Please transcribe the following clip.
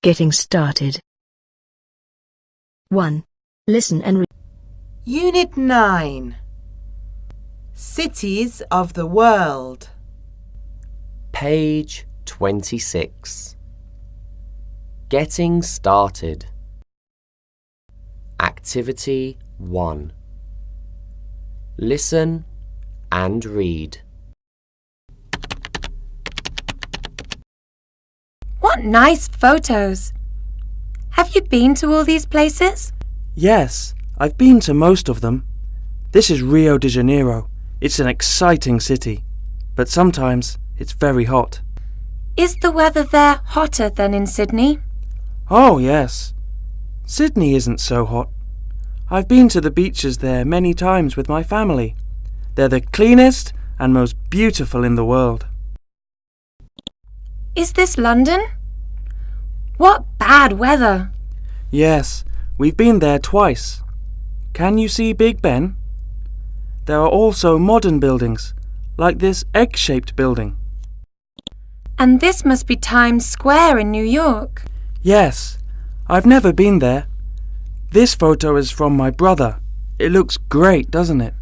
Getting started. 1. Listen and read. Unit 9. Cities of the world. Page 26. Getting started. Activity 1. Listen and read. What nice photos! Have you been to all these places? Yes, I've been to most of them. This is Rio de Janeiro. It's an exciting city, but sometimes it's very hot. Is the weather there hotter than in Sydney? Oh, yes. Sydney isn't so hot. I've been to the beaches there many times with my family. They're the cleanest and most beautiful in the world. Is this London? What bad weather! Yes, we've been there twice. Can you see Big Ben? There are also modern buildings, like this egg-shaped building. And this must be Times Square in New York. Yes, I've never been there. This photo is from my brother. It looks great, doesn't it?